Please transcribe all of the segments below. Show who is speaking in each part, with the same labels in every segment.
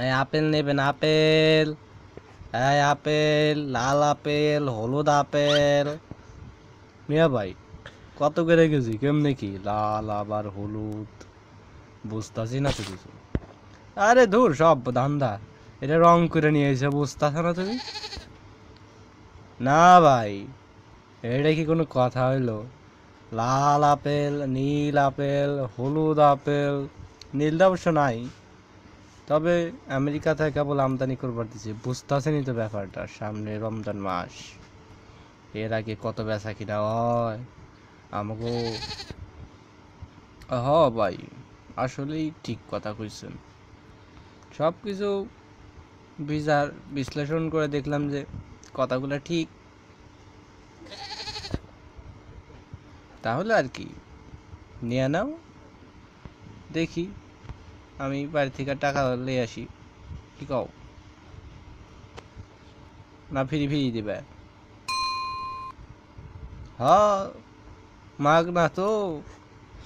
Speaker 1: এই আপেল নেবেন আপেল? এই আপেল, লাল আপেল, হলুদ আপেল। মিয়া ভাই, কত করে কেজি? কেমনে কি লাল আবার হলুদ? বুঝতাছি না তো কিছু। আরে ধুর, সব ধান্দা। এটা রং করে নিয়ে এসে বুঝতেছ না তুমি? না ভাই, এটা কি কোনো কথা হইলো? লাল আপেল, নীল আপেল, হলুদ আপেল। নীলটা অবশ্য নাই, তবে আমেরিকা থেকে কেবল আমদানি করবার দিছে। বুঝতেছেনই তো ব্যাপারটা, সামনে রমজান মাস। এর আগে কত বেচা কিনা হয় আমাকে। হ ভাই, আসলেই ঠিক কথা কইছেন। সব কিছু বিচার বিশ্লেষণ করে দেখলাম যে কথাগুলো ঠিক। তাহলে আর কি, নিয়ে নাও। দেখি, আমি বাড়ি থেকে টাকা নিয়ে আসি। কি কও? না ফ্রি ফ্রি দিবে? হ্যাঁ, মাগ না তো,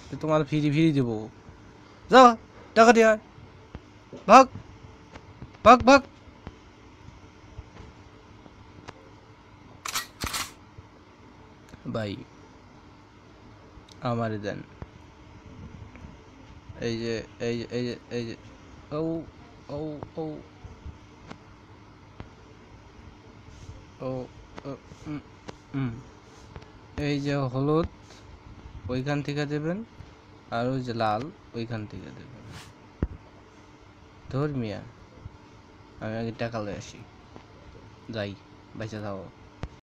Speaker 1: যে তোমার ফ্রি ফ্রি দেবো। যাও, টাকা দিয়ে আয়। ভাগ, ভাগ, ভাগ। ভাই, আমারে দেন। এই যে, এই যে ও, ও, ও, ও, ও, উম, উম। এই যে হলুদ, ওইখান থেকে দেবেন। আর ওই যে লাল, ওইখান থেকে দেবেন। ধর মিয়া, আমি আগে টাকা লয়ে আসি। যাই, বেঁচে থাকো।